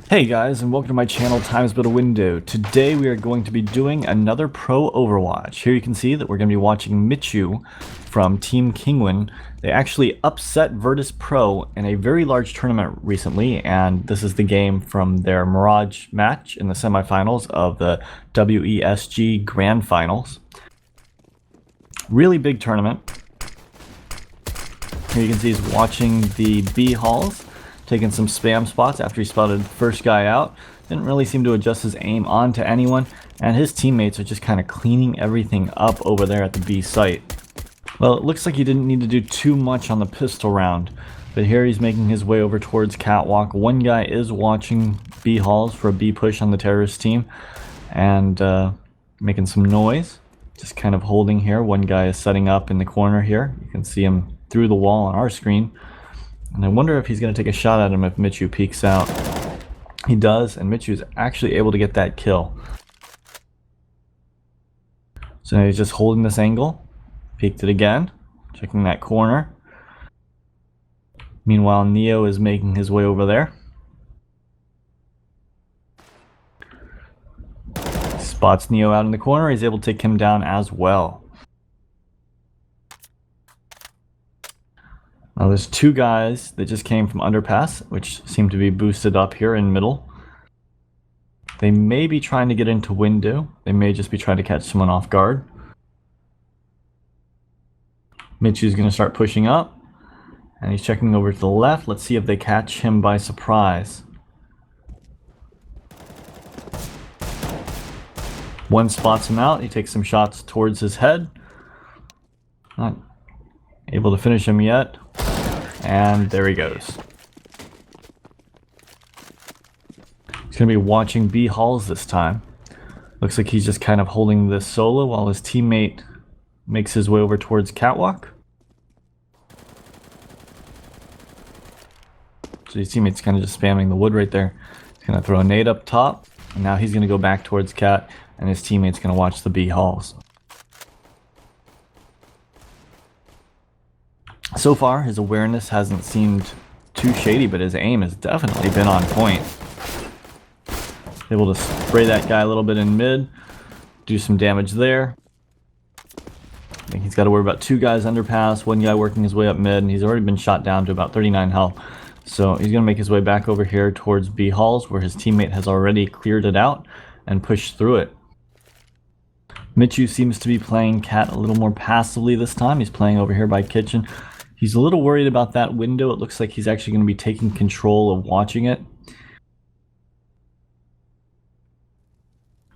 Hey guys, and welcome to my channel, Times But a Window. Today we are going to be doing another Pro Overwatch. Here you can see that we're going to be watching Michu from Team Kingwin. They actually upset Virtus Pro in a very large tournament recently, and this is the game from their Mirage match in the semifinals of the WESG Grand Finals. Really big tournament. Here you can see he's watching the B halls, taking some spam spots after he spotted the first guy out. Didn't really seem to adjust his aim onto anyone, and his teammates are just kind of cleaning everything up over there at the B site. Well, it looks like he didn't need to do too much on the pistol round, but here he's making his way over towards Catwalk. One guy is watching B halls for a B push on the terrorist team, and making some noise. Just kind of holding here. One guy is setting up in the corner here. You can see him through the wall on our screen. And I wonder if he's going to take a shot at him if Michu peeks out. He does, and Michu is actually able to get that kill. So now he's just holding this angle. Peeked it again. Checking that corner. Meanwhile, Neo is making his way over there. Spots Neo out in the corner. He's able to take him down as well. Now there's two guys that just came from underpass, which seem to be boosted up here in middle. They may be trying to get into window. They may just be trying to catch someone off guard. Michu's going to start pushing up, and he's checking over to the left. Let's see if they catch him by surprise. One spots him out. He takes some shots towards his head. Not able to finish him yet. And there he goes. He's going to be watching B halls this time. Looks like he's just kind of holding this solo while his teammate makes his way over towards Catwalk. So his teammate's kind of just spamming the wood right there. He's going to throw a nade up top. And now he's going to go back towards Cat. And his teammate's going to watch the B halls. So far, his awareness hasn't seemed too shady, but his aim has definitely been on point. Able to spray that guy a little bit in mid, do some damage there. I think he's got to worry about two guys underpass, one guy working his way up mid, and he's already been shot down to about 39 health. So he's going to make his way back over here towards B halls, where his teammate has already cleared it out and pushed through it. Michu seems to be playing Cat a little more passively this time. He's playing over here by Kitchen. He's a little worried about that window. It looks like he's actually going to be taking control of watching it.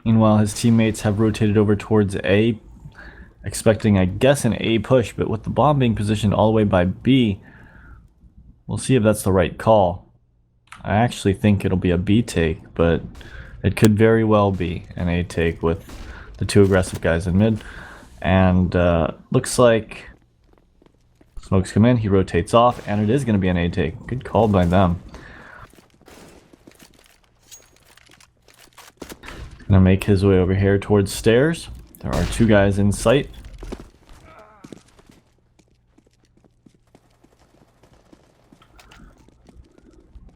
Meanwhile, his teammates have rotated over towards A, expecting, I guess, an A push, but with the bomb being positioned all the way by B, we'll see if that's the right call. I actually think it'll be a B take, but it could very well be an A take with the two aggressive guys in mid. And looks like smokes come in, he rotates off, and it is going to be an A take. Good call by them. Gonna make his way over here towards stairs. There are two guys in sight.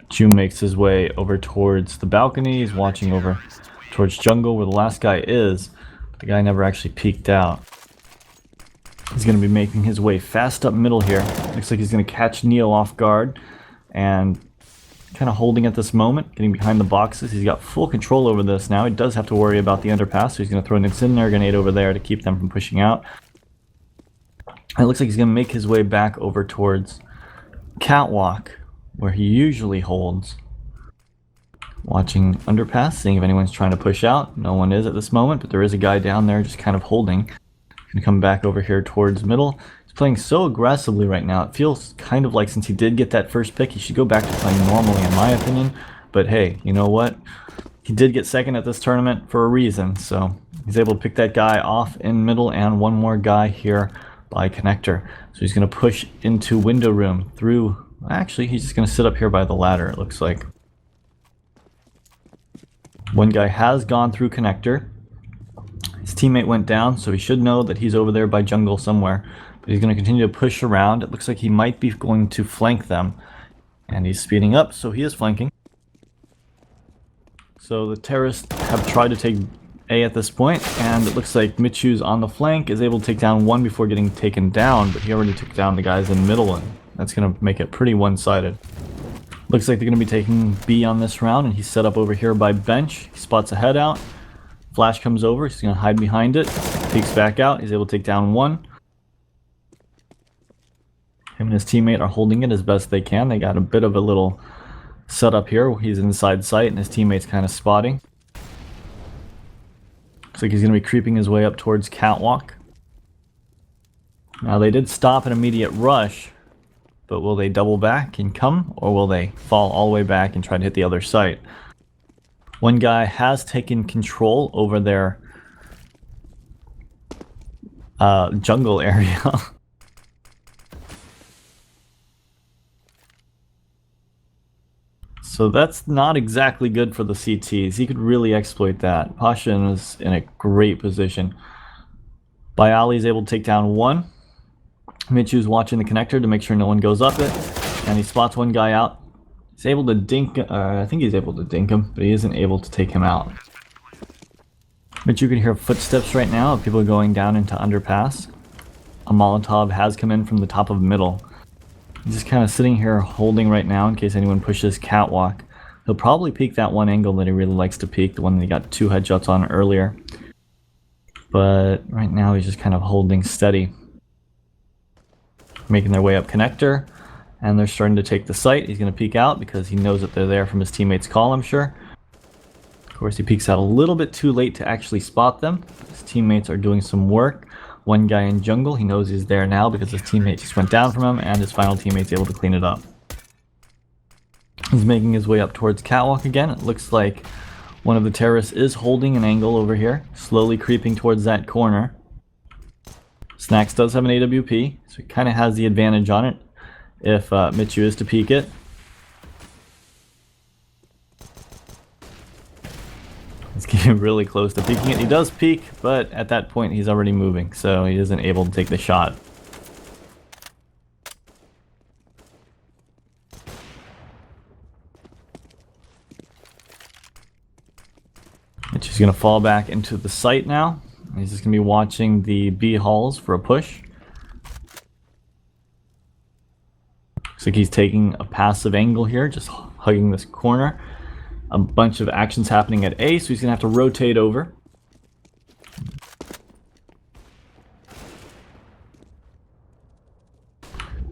Chu makes his way over towards the balcony. He's watching over towards jungle where the last guy is. But the guy never actually peeked out. He's going to be making his way fast up middle here. Looks like he's going to catch Neo off guard. And kind of holding at this moment, getting behind the boxes. He's got full control over this now. He does have to worry about the underpass, so he's going to throw an incendiary grenade over there to keep them from pushing out. And it looks like he's going to make his way back over towards Catwalk, where he usually holds. Watching underpass, seeing if anyone's trying to push out. No one is at this moment, but there is a guy down there just kind of holding. Gonna come back over here towards middle. He's playing so aggressively right now. It feels kind of like since he did get that first pick, he should go back to playing normally in my opinion. But hey, you know what? He did get second at this tournament for a reason. So he's able to pick that guy off in middle and one more guy here by connector. So he's gonna push into window room through. Actually, he's just gonna sit up here by the ladder, it looks like. One guy has gone through connector. His teammate went down, so he should know that he's over there by jungle somewhere. But he's going to continue to push around. It looks like he might be going to flank them. And he's speeding up, so he is flanking. So the terrorists have tried to take A at this point, and it looks like Michu's on the flank, is able to take down one before getting taken down, but he already took down the guys in middle, and that's going to make it pretty one-sided. Looks like they're going to be taking B on this round, and he's set up over here by bench. He spots a head out. Flash comes over, he's going to hide behind it. Peeks back out, he's able to take down one. Him and his teammate are holding it as best they can. They got a bit of a little setup here. He's inside sight, and his teammate's kind of spotting. Looks like he's going to be creeping his way up towards Catwalk. Now they did stop an immediate rush, but will they double back and come, or will they fall all the way back and try to hit the other site? One guy has taken control over their jungle area. So that's not exactly good for the CTs. He could really exploit that. Pasha is in a great position. Bayali is able to take down one. Michu's watching the connector to make sure no one goes up it. And he spots one guy out. He's able to dink, I think he's able to dink him, but he isn't able to take him out. Michu can hear footsteps right now of people going down into underpass. A Molotov has come in from the top of middle. He's just kind of sitting here holding right now in case anyone pushes Catwalk. He'll probably peek that one angle that he really likes to peek, the one that he got 2 headshots on earlier. But right now he's just kind of holding steady. Making their way up connector, and they're starting to take the site. He's going to peek out because he knows that they're there from his teammate's call, I'm sure. Of course, he peeks out a little bit too late to actually spot them. His teammates are doing some work. One guy in jungle, he knows he's there now because his teammate just went down from him, and his final teammate's able to clean it up. He's making his way up towards Catwalk again. It looks like one of the terrorists is holding an angle over here, slowly creeping towards that corner. Snacks does have an AWP, so he kind of has the advantage on it if Michu is to peek it. He's getting really close to peeking it. He does peek, but at that point he's already moving, so he isn't able to take the shot. Michu's going to fall back into the site now. He's just going to be watching the B halls for a push. Looks like he's taking a passive angle here, just hugging this corner. A bunch of actions happening at A, so he's going to have to rotate over.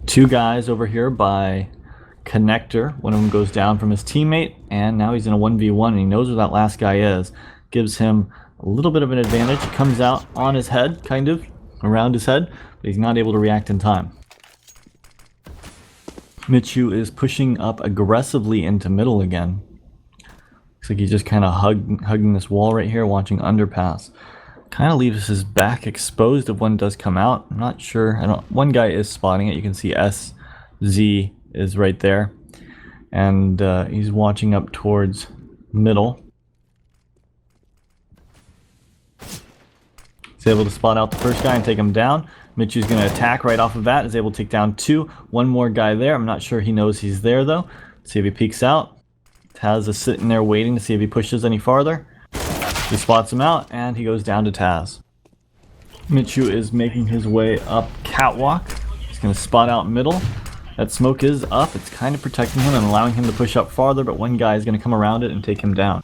Two guys over here by connector. One of them goes down from his teammate, and now he's in a 1v1, and he knows where that last guy is. Gives him a little bit of an advantage. He comes out on his head, kind of, around his head, but he's not able to react in time. Michu is pushing up aggressively into middle again. Looks like he's just kind of hugging this wall right here, watching underpass. Kind of leaves his back exposed if one does come out. I'm not sure. One guy is spotting it. You can see SZ is right there. And he's watching up towards middle. He's able to spot out the first guy and take him down. Michu's going to attack right off of that. Is able to take down 2. One more guy there. I'm not sure he knows he's there though. Let's see if he peeks out. Taz is sitting there waiting to see if he pushes any farther. He spots him out and he goes down to Taz. Michu is making his way up Catwalk. He's going to spot out middle. That smoke is up. It's kind of protecting him and allowing him to push up farther, but one guy is going to come around it and take him down.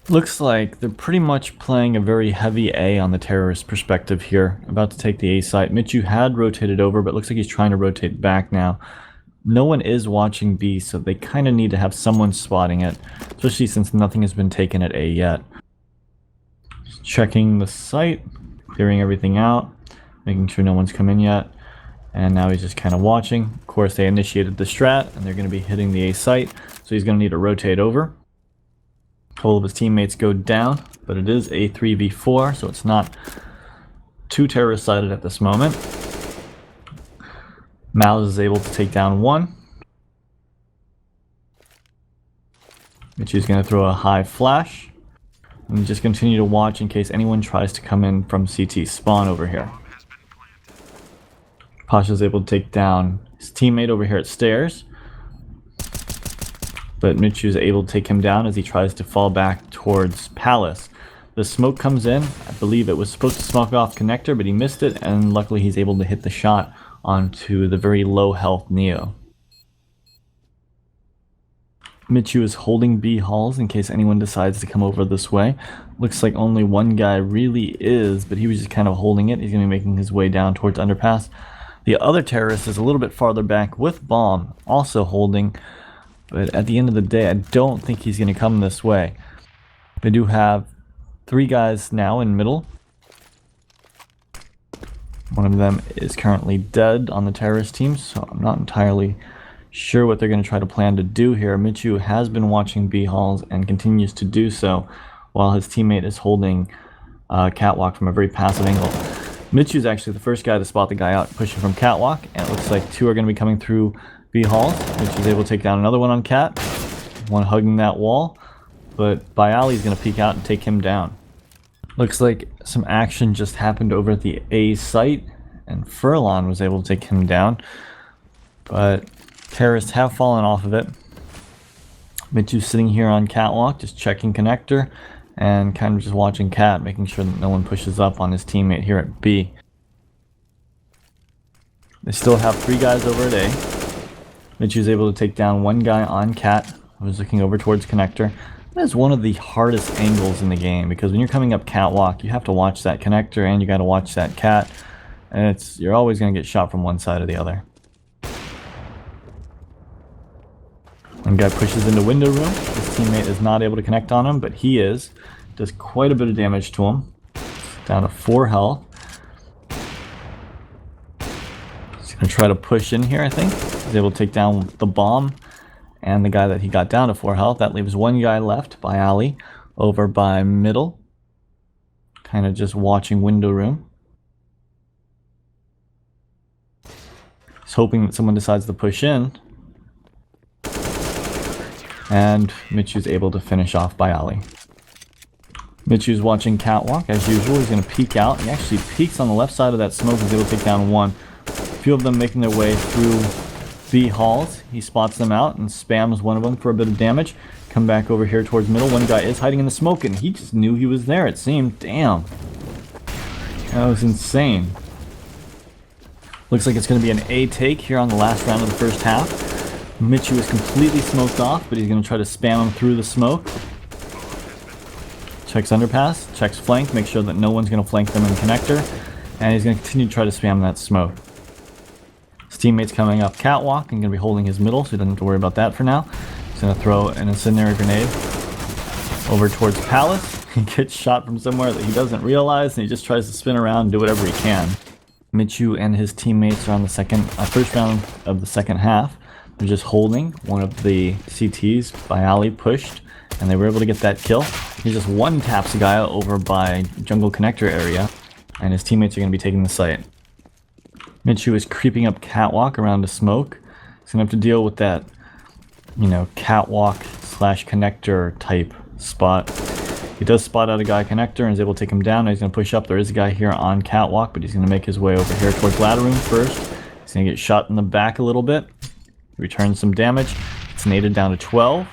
Looks like they're pretty much playing a very heavy A on the terrorist perspective here. About to take the A site. Michu had rotated over, but looks like he's trying to rotate back now. No one is watching B, so they kind of need to have someone spotting it, especially since nothing has been taken at A yet. Just checking the site, clearing everything out, making sure no one's come in yet. And now he's just kind of watching. Of course, they initiated the strat, and they're going to be hitting the A site, so he's going to need to rotate over. A couple of his teammates go down, but it is a 3v4, so it's not too terrorist-sided at this moment. Mouse is able to take down one. Michu's going to throw a high flash. And just continue to watch in case anyone tries to come in from CT spawn over here. Pasha's able to take down his teammate over here at stairs. but Michu is able to take him down as he tries to fall back towards Palace. The smoke comes in. I believe it was supposed to smoke off connector, but he missed it, and luckily he's able to hit the shot onto the very low health Neo. Michu is holding B halls in case anyone decides to come over this way. Looks like only one guy really is, but he was just kind of holding it. He's going to be making his way down towards underpass. The other terrorist is a little bit farther back with bomb, also holding. But at the end of the day, I don't think he's going to come this way. They do have 3 guys now in middle. One of them is currently dead on the terrorist team, so I'm not entirely sure what they're going to try to plan to do here. Michu has been watching B halls and continues to do so while his teammate is holding catwalk from a very passive angle. Michu's actually the first guy to spot the guy out pushing from catwalk, and it looks like 2 are going to be coming through B halls. Michu's able to take down another one on cat, one hugging that wall, but Bayali's going to peek out and take him down. Looks like some action just happened over at the A site, and Furlon was able to take him down, but terrorists have fallen off of it. Michu's sitting here on catwalk, just checking connector, and kind of just watching cat, making sure that no one pushes up on his teammate here at B. They still have 3 guys over at A. Michu's able to take down 1 guy on cat, who was looking over towards connector. That is one of the hardest angles in the game, because when you're coming up catwalk, you have to watch that connector and you got to watch that cat, and you're always going to get shot from one side or the other. One guy pushes into window room. His teammate is not able to connect on him, but he is. Does quite a bit of damage to him. Down to 4 health. He's going to try to push in here, I think. He's able to take down the bomb and the guy that he got down to 4 health. That leaves 1 guy left by Ali over by middle. Kind of just watching window room. He's hoping that someone decides to push in. And Michu's able to finish off by Ali. Michu's watching catwalk as usual. He's going to peek out. He actually peeks on the left side of that smoke. He's able to take down 1. A few of them making their way through B halls. He spots them out and spams one of them for a bit of damage. Come back over here towards middle. One guy is hiding in the smoke, and he just knew he was there, it seemed. Damn. That was insane. Looks like it's going to be an A take here on the last round of the first half. Michu is completely smoked off, but he's going to try to spam him through the smoke. Checks underpass, checks flank, make sure that no one's going to flank them in connector, and he's going to continue to try to spam that smoke. His teammate's coming up catwalk and going to be holding his middle, so he doesn't have to worry about that for now. He's going to throw an incendiary grenade over towards Palace. He gets shot from somewhere that he doesn't realize, and he just tries to spin around and do whatever he can. Michu and his teammates are on the first round of the second half. They're just holding. One of the CTs by Ali pushed, and they were able to get that kill. He just one taps a guy over by jungle connector area, and his teammates are going to be taking the site. Michu is creeping up catwalk around the smoke. He's going to have to deal with that, catwalk / connector type spot. He does spot out a guy connector and is able to take him down. Now he's going to push up. There is a guy here on catwalk, but he's going to make his way over here towards ladder room first. He's going to get shot in the back a little bit. Returns some damage. It's naded down to 12.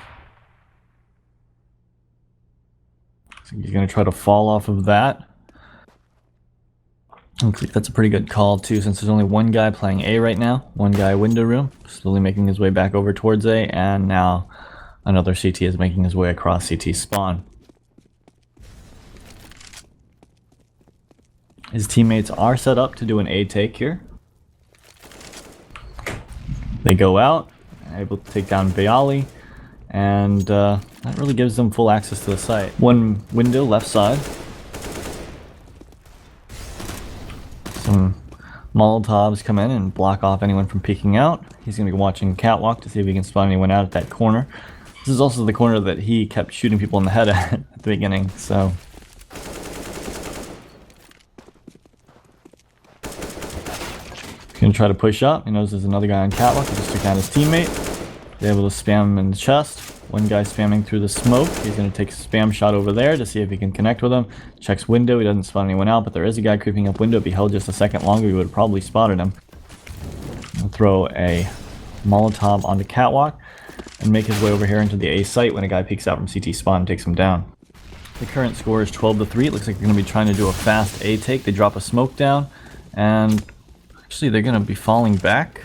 So he's going to try to fall off of that. Looks like that's a pretty good call too, since there's only 1 guy playing A right now. 1 guy window room, slowly making his way back over towards A, and now another CT is making his way across CT spawn. His teammates are set up to do an A take here. They go out, able to take down Bayali, and that really gives them full access to the site. 1 window left side. Some Molotovs come in and block off anyone from peeking out. He's going to be watching catwalk to see if he can spot anyone out at that corner. This is also the corner that he kept shooting people in the head at the beginning, so... He's going to try to push up. He knows there's another guy on catwalk. He just took out his teammate. He's able to spam him in the chest. 1 guy spamming through the smoke. He's going to take a spam shot over there to see if he can connect with him. Checks window. He doesn't spot anyone out, but there is a guy creeping up window. If he held just a second longer, he would have probably spotted him. I'll throw a Molotov onto catwalk. and make his way over here into the A site when a guy peeks out from CT spawn and takes him down. The current score is 12-3. It looks like they're going to be trying to do a fast A take. They drop a smoke down, and actually they're going to be falling back.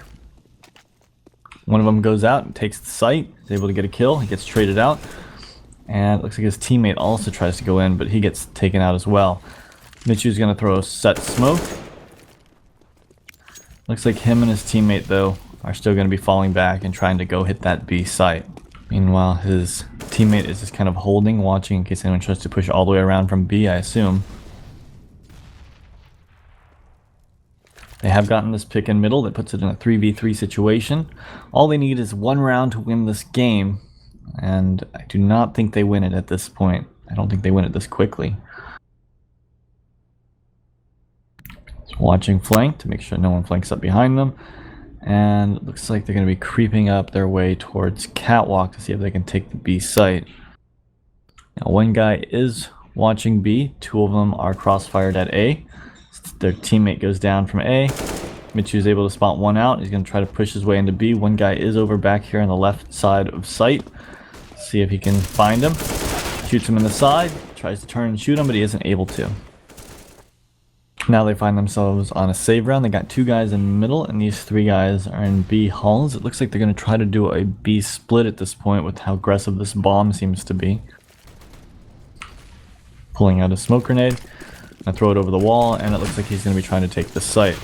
One of them goes out and takes the site. He's able to get a kill. He gets traded out. And it looks like his teammate also tries to go in, but he gets taken out as well. Michu's going to throw a set smoke. Looks like him and his teammate, though, are still going to be falling back and trying to go hit that B site. Meanwhile, his teammate is just kind of holding, watching in case anyone tries to push all the way around from B, I assume. They have gotten this pick in middle that puts it in a 3v3 situation. All they need is one round to win this game, and I do not think they win it at this point. I don't think they win it this quickly. Just watching flank to make sure no one flanks up behind them. And it looks like they're going to be creeping up their way towards Catwalk to see if they can take the B site. Now, one guy is watching B. Two of them are crossfired at A. Their teammate goes down from A. Michu is able to spot one out. He's going to try to push his way into B. One guy is over back here on the left side of site. See if he can find him. Shoots him in the side. Tries to turn and shoot him, but he isn't able to. Now they find themselves on a save round. They got two guys in the middle, and these three guys are in B halls. It looks like they're going to try to do a B split at this point with how aggressive this bomb seems to be. Pulling out a smoke grenade. I throw it over the wall, and it looks like he's going to be trying to take the site.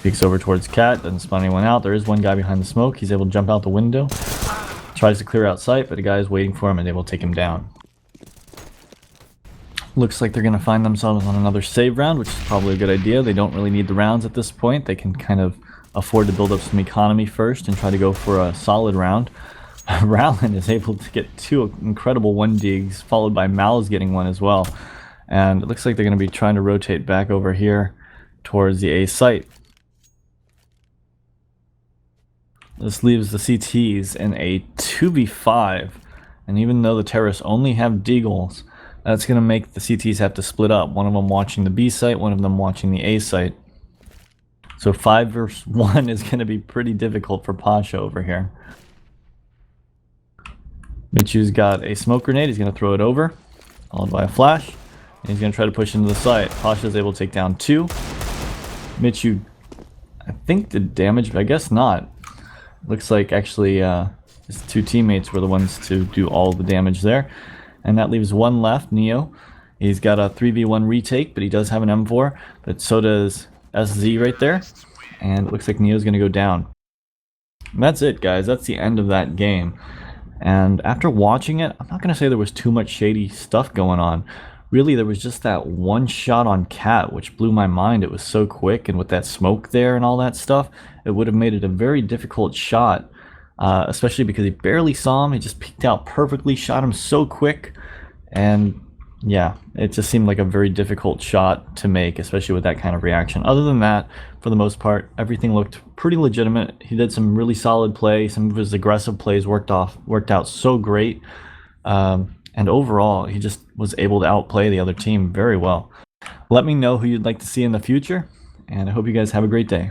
Peeks over towards Cat, doesn't spawn anyone out. There is one guy behind the smoke. He's able to jump out the window. Tries to clear out sight, but a guy is waiting for him and able to take him down. Looks like they're going to find themselves on another save round, which is probably a good idea. They don't really need the rounds at this point. They can kind of afford to build up some economy first and try to go for a solid round. Rowland is able to get two incredible 1-digs, followed by Mal's getting one as well. And it looks like they're going to be trying to rotate back over here towards the A site. This leaves the CTs in a 2v5. And even though the terrorists only have deagles, that's going to make the CTs have to split up. One of them watching the B site, one of them watching the A site. So 5 versus 1 is going to be pretty difficult for Pasha over here. Michu's got a smoke grenade. He's going to throw it over, followed by a flash. And he's going to try to push into the site. Pasha's able to take down 2. Michu, I think, did damage, but I guess not. Looks like actually his 2 teammates were the ones to do all the damage there. And that leaves one left, Neo. He's got a 3v1 retake, but he does have an M4. But so does SZ right there. And it looks like Neo's going to go down. And that's it, guys. That's the end of that game. And after watching it, I'm not going to say there was too much shady stuff going on. Really, there was just that one shot on Cat, which blew my mind. It was so quick, and with that smoke there and all that stuff, it would have made it a very difficult shot. Especially because he barely saw him. He just peeked out perfectly, shot him so quick. And yeah, it just seemed like a very difficult shot to make, especially with that kind of reaction. Other than that, for the most part, everything looked pretty legitimate. He did some really solid play. Some of his aggressive plays worked out so great. And overall, he just was able to outplay the other team very well. Let me know who you'd like to see in the future, and I hope you guys have a great day.